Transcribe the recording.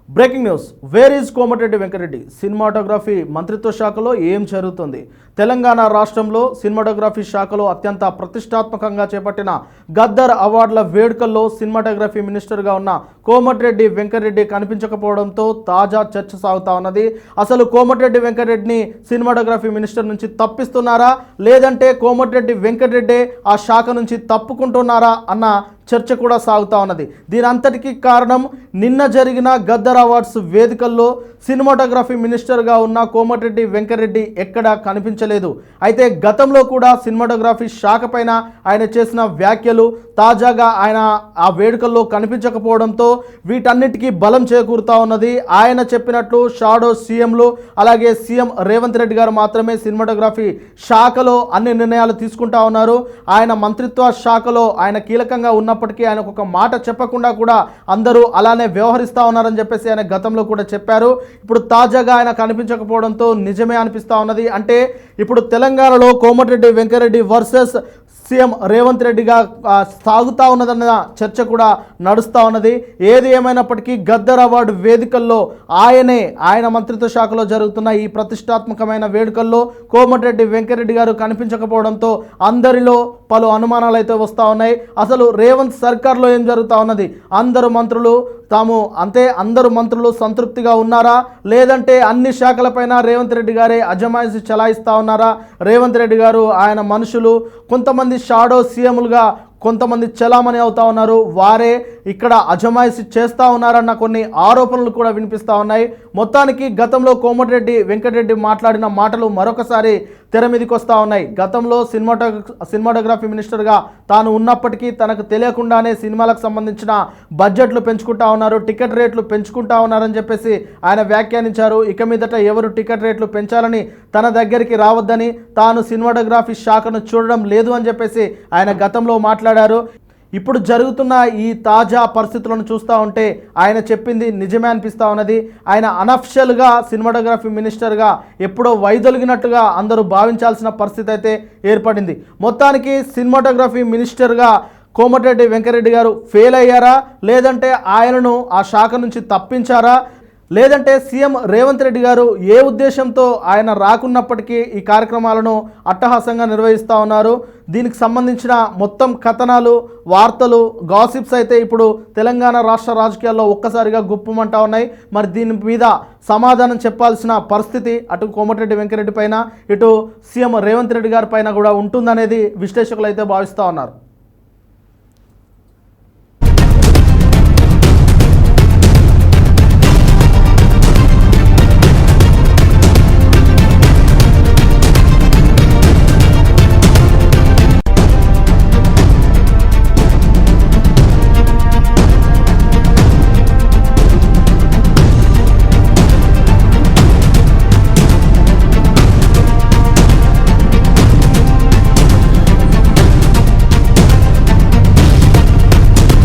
Breaking news. Where is Komatireddy Venkatareddy? Cinematography మంత్రిత్వ శాఖలో ఏం జరుగుతుంది? తెలంగాణ రాష్ట్రంలో సినిమాటోగ్రఫీ శాఖలో అత్యంత ప్రతిష్టాత్మకంగా చేపట్టిన గద్దర్ అవార్డుల వేడుకల్లో సినిమాటోగ్రఫీ మినిస్టర్గా ఉన్న కోమటిరెడ్డి వెంకటరెడ్డి కనిపించకపోవడంతో తాజా చర్చ సాగుతా ఉన్నది. అసలు కోమటిరెడ్డి వెంకటరెడ్డిని సినిమాటోగ్రఫీ మినిస్టర్ నుంచి తప్పిస్తున్నారా, లేదంటే కోమటిరెడ్డి వెంకటరెడ్డి ఆ శాఖ నుంచి తప్పుకుంటున్నారా అన్న చర్చ కూడా సాగుతూ ఉన్నది. దీని అంతటికీ కారణం నిన్న జరిగిన గద్దర్ అవార్డ్స్ వేదికల్లో సినిమాటోగ్రఫీ మినిస్టర్గా ఉన్న కోమటిరెడ్డి వెంకటరెడ్డి ఎక్కడా కనిపించలేదు. అయితే గతంలో కూడా సినిమాటోగ్రఫీ శాఖ పైన ఆయన చేసిన వ్యాఖ్యలు తాజాగా ఆయన ఆ వేడుకల్లో కనిపించకపోవడంతో వీటన్నిటికీ బలం చేకూరుతా ఉన్నది. ఆయన చెప్పినట్లు షాడో సీఎంలు అలాగే సీఎం రేవంత్ రెడ్డి గారు మాత్రమే సినిమాటోగ్రఫీ శాఖలో అన్ని నిర్ణయాలు తీసుకుంటా ఉన్నారు. ఆయన మంత్రిత్వ శాఖలో ఆయన కీలకంగా ఉన్నప్పటికీ ఆయనకు ఒక మాట చెప్పకుండా కూడా అందరూ అలానే వ్యవహరిస్తూ ఉన్నారని చెప్పేసి ఆయన గతంలో కూడా చెప్పారు. ఇప్పుడు తాజాగా ఆయన కనిపించకపోవడంతో నిజమే అనిపిస్తూ ఉన్నది. అంటే ఇప్పుడు తెలంగాణలో కోమటిరెడ్డి వెంకటరెడ్డి వర్సెస్ సీఎం రేవంత్ రెడ్డిగా సాగుతూ ఉన్నదన్న చర్చ కూడా నడుస్తూ ఉన్నది. ఏది ఏమైనప్పటికీ గద్దర్ అవార్డు వేదికల్లో ఆయన మంత్రిత్వ శాఖలో జరుగుతున్న ఈ ప్రతిష్టాత్మకమైన వేడుకల్లో కోమటిరెడ్డి వెంకటరెడ్డి గారు కనిపించకపోవడంతో అందరిలో పలు అనుమానాలు అయితే వస్తూ ఉన్నాయి. అసలు రేవంత్ సర్కార్లో ఏం జరుగుతూ ఉన్నది? అందరు మంత్రులు సంతృప్తిగా ఉన్నారా, లేదంటే అన్ని శాఖలపైన రేవంత్ రెడ్డి గారే అజమాయిషి చలాయిస్తూ ఉన్నారా? రేవంత్ రెడ్డి గారు ఆయన మనుషులు కొంతమంది షాడో సీఎంలుగా కొంతమంది చలామణి అవుతా ఉన్నారు, వారే ఇక్కడ అజమాయిషి చేస్తూ ఉన్నారన్న కొన్ని ఆరోపణలు కూడా వినిపిస్తూ ఉన్నాయి. మొత్తానికి గతంలో కోమటిరెడ్డి వెంకటరెడ్డి మాట్లాడిన మాటలు మరొకసారి తెర మీదకి వస్తూ ఉన్నాయి. గతంలో సినిమాటోగ్రఫీ మినిస్టర్గా తాను ఉన్నప్పటికీ తనకు తెలియకుండానే సినిమాలకు సంబంధించిన బడ్జెట్లు పెంచుకుంటా ఉన్నారు, టికెట్ రేట్లు పెంచుకుంటా ఉన్నారని చెప్పేసి ఆయన వ్యాఖ్యానించారు. ఇక మీదట ఎవరు టికెట్ రేట్లు పెంచాలని తన దగ్గరికి రావద్దని, తాను సినిమాటోగ్రఫీ శాఖను చూడడం లేదు అని చెప్పేసి ఆయన గతంలో మాట్లాడారు. ఇప్పుడు జరుగుతున్న ఈ తాజా పరిస్థితులను చూస్తూ ఉంటే ఆయన చెప్పింది నిజమే అనిపిస్తూ ఉన్నది. ఆయన అనఫిషియల్గా సినిమాటోగ్రఫీ మినిస్టర్గా ఎప్పుడో వైదొలిగినట్టుగా అందరూ భావించాల్సిన పరిస్థితి అయితే ఏర్పడింది. మొత్తానికి సినిమాటోగ్రఫీ మినిస్టర్గా కోమటిరెడ్డి వెంకటరెడ్డి గారు ఫెయిల్ అయ్యారా, లేదంటే ఆయనను ఆ శాఖ నుంచి తప్పించారా, లేదంటే సీఎం రేవంత్ రెడ్డి గారు ఏ ఉద్దేశంతో ఆయన రాకున్నప్పటికీ ఈ కార్యక్రమాలను అట్టహాసంగా నిర్వహిస్తూ ఉన్నారు? దీనికి సంబంధించిన మొత్తం కథనాలు, వార్తలు, గాసిప్స్ అయితే ఇప్పుడు తెలంగాణ రాష్ట్ర రాజకీయాల్లో ఒక్కసారిగా గుప్పమంటా ఉన్నాయి. మరి దీని మీద సమాధానం చెప్పాల్సిన పరిస్థితి అటు కోమటిరెడ్డి వెంకటరెడ్డి పైన, ఇటు సీఎం రేవంత్ రెడ్డి గారి పైన కూడా ఉంటుందనేది విశ్లేషకులు అయితే భావిస్తూ ఉన్నారు.